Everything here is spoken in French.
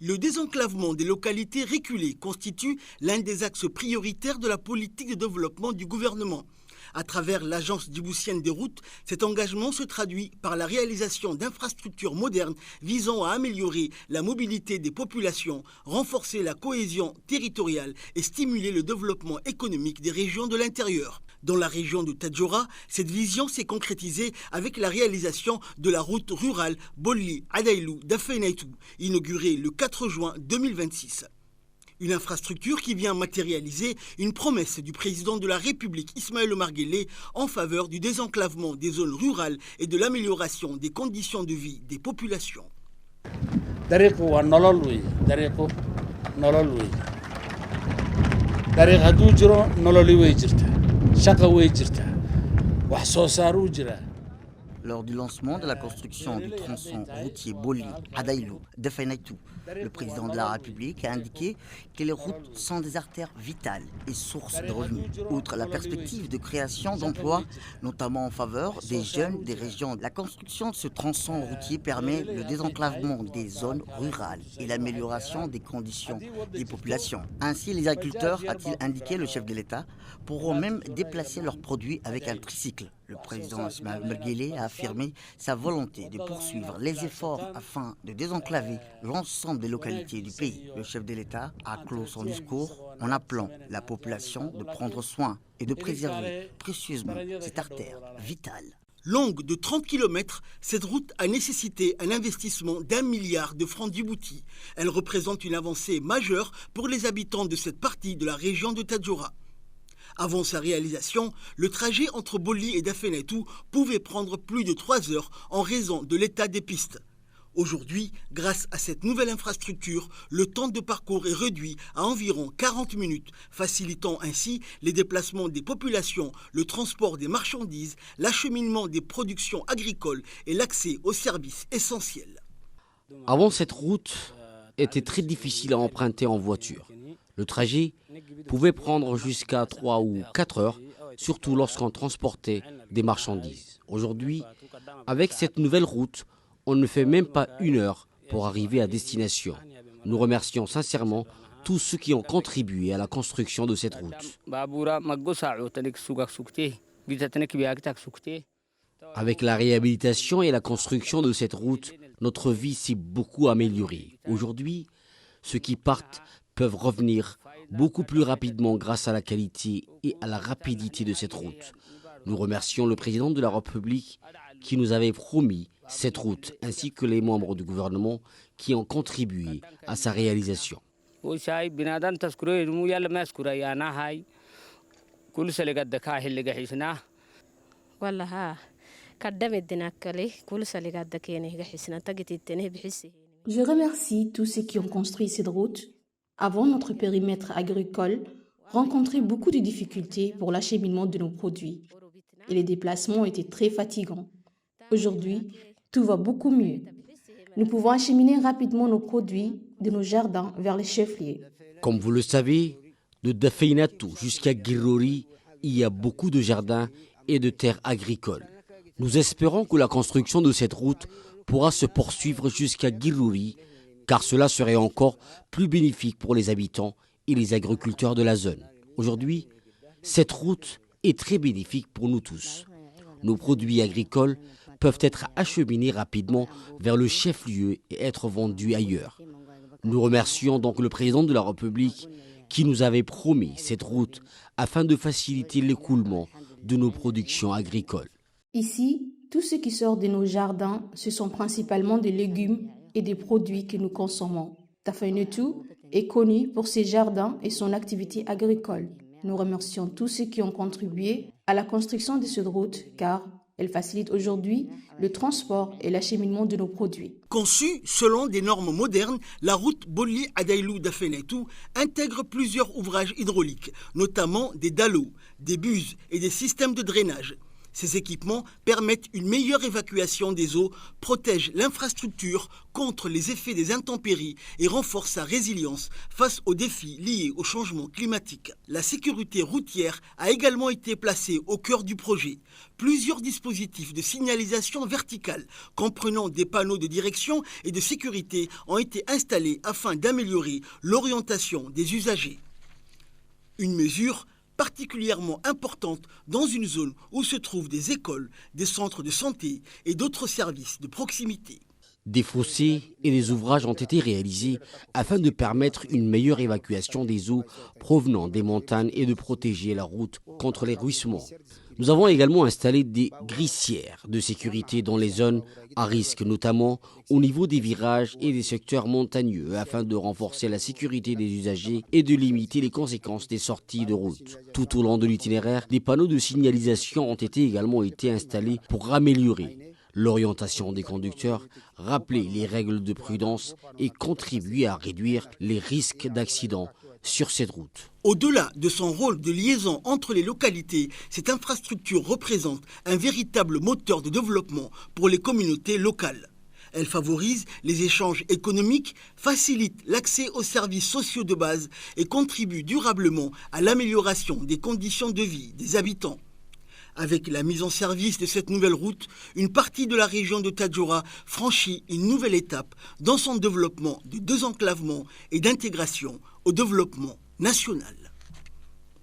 Le désenclavement des localités reculées constitue l'un des axes prioritaires de la politique de développement du gouvernement. À travers l'Agence djiboutienne des routes, cet engagement se traduit par la réalisation d'infrastructures modernes visant à améliorer la mobilité des populations, renforcer la cohésion territoriale et stimuler le développement économique des régions de l'intérieur. Dans la région de Tadjoura, cette vision s'est concrétisée avec la réalisation de la route rurale Bolli-Adailou-Dafenaitou, inaugurée le 4 juin 2026. Une infrastructure qui vient matérialiser une promesse du président de la République Ismaël Omar Guelleh en faveur du désenclavement des zones rurales et de l'amélioration des conditions de vie des populations. Lors du lancement de la construction du tronçon routier Bolli-Adailou-Dafenaitou, le président de la République a indiqué que les routes sont des artères vitales et sources de revenus. Outre la perspective de création d'emplois, notamment en faveur des jeunes des régions, la construction de ce tronçon routier permet le désenclavement des zones rurales et l'amélioration des conditions des populations. Ainsi, les agriculteurs, a-t-il indiqué le chef de l'État, pourront même déplacer leurs produits avec un tricycle. Le président Ismaël Omar Guelleh a affirmé sa volonté de poursuivre les efforts afin de désenclaver l'ensemble des localités du pays. Le chef de l'État a clos son discours en appelant la population de prendre soin et de préserver précieusement cette artère vitale. Longue de 30 km, cette route a nécessité un investissement d'1 milliard de francs djibouti. Elle représente une avancée majeure pour les habitants de cette partie de la région de Tadjoura. Avant sa réalisation, le trajet entre Bolli et Dafenaitou pouvait prendre plus de 3 heures en raison de l'état des pistes. Aujourd'hui, grâce à cette nouvelle infrastructure, le temps de parcours est réduit à environ 40 minutes, facilitant ainsi les déplacements des populations, le transport des marchandises, l'acheminement des productions agricoles et l'accès aux services essentiels. Avant, cette route était très difficile à emprunter en voiture. Le trajet pouvait prendre jusqu'à 3 ou 4 heures, surtout lorsqu'on transportait des marchandises. Aujourd'hui, avec cette nouvelle route, on ne fait même pas 1 heure pour arriver à destination. Nous remercions sincèrement tous ceux qui ont contribué à la construction de cette route. Avec la réhabilitation et la construction de cette route, notre vie s'est beaucoup améliorée. Aujourd'hui, ceux qui partent peuvent revenir beaucoup plus rapidement grâce à la qualité et à la rapidité de cette route. Nous remercions le président de la République qui nous avait promis cette route, ainsi que les membres du gouvernement qui ont contribué à sa réalisation. Je remercie tous ceux qui ont construit cette route. Avant, notre périmètre agricole rencontrait beaucoup de difficultés pour l'acheminement de nos produits et les déplacements étaient très fatigants. Aujourd'hui, tout va beaucoup mieux. Nous pouvons acheminer rapidement nos produits de nos jardins vers les chefs-lieux. Comme vous le savez, de Dafenaitou jusqu'à Guirori, il y a beaucoup de jardins et de terres agricoles. Nous espérons que la construction de cette route pourra se poursuivre jusqu'à Guirori, car cela serait encore plus bénéfique pour les habitants et les agriculteurs de la zone. Aujourd'hui, cette route est très bénéfique pour nous tous. Nos produits agricoles peuvent être acheminés rapidement vers le chef-lieu et être vendus ailleurs. Nous remercions donc le président de la République qui nous avait promis cette route afin de faciliter l'écoulement de nos productions agricoles. Ici, tout ce qui sort de nos jardins, ce sont principalement des légumes et des produits que nous consommons. Dafenaitou est connu pour ses jardins et son activité agricole. Nous remercions tous ceux qui ont contribué à la construction de cette route car elle facilite aujourd'hui le transport et l'acheminement de nos produits. Conçue selon des normes modernes, la route Bolli-Adailou-Dafenaitou intègre plusieurs ouvrages hydrauliques, notamment des dallots, des buses et des systèmes de drainage. Ces équipements permettent une meilleure évacuation des eaux, protègent l'infrastructure contre les effets des intempéries et renforcent sa résilience face aux défis liés au changement climatique. La sécurité routière a également été placée au cœur du projet. Plusieurs dispositifs de signalisation verticale, comprenant des panneaux de direction et de sécurité, ont été installés afin d'améliorer l'orientation des usagers. Une mesure particulièrement importante dans une zone où se trouvent des écoles, des centres de santé et d'autres services de proximité. Des fossés et des ouvrages ont été réalisés afin de permettre une meilleure évacuation des eaux provenant des montagnes et de protéger la route contre les ruissements. Nous avons également installé des grissières de sécurité dans les zones à risque, notamment au niveau des virages et des secteurs montagneux, afin de renforcer la sécurité des usagers et de limiter les conséquences des sorties de route. Tout au long de l'itinéraire, des panneaux de signalisation ont également été installés pour améliorer l'orientation des conducteurs, rappeler les règles de prudence et contribuer à réduire les risques d'accidents sur cette route. Au-delà de son rôle de liaison entre les localités, cette infrastructure représente un véritable moteur de développement pour les communautés locales. Elle favorise les échanges économiques, facilite l'accès aux services sociaux de base et contribue durablement à l'amélioration des conditions de vie des habitants. Avec la mise en service de cette nouvelle route, une partie de la région de Tadjoura franchit une nouvelle étape dans son développement de désenclavement et d'intégration au développement national.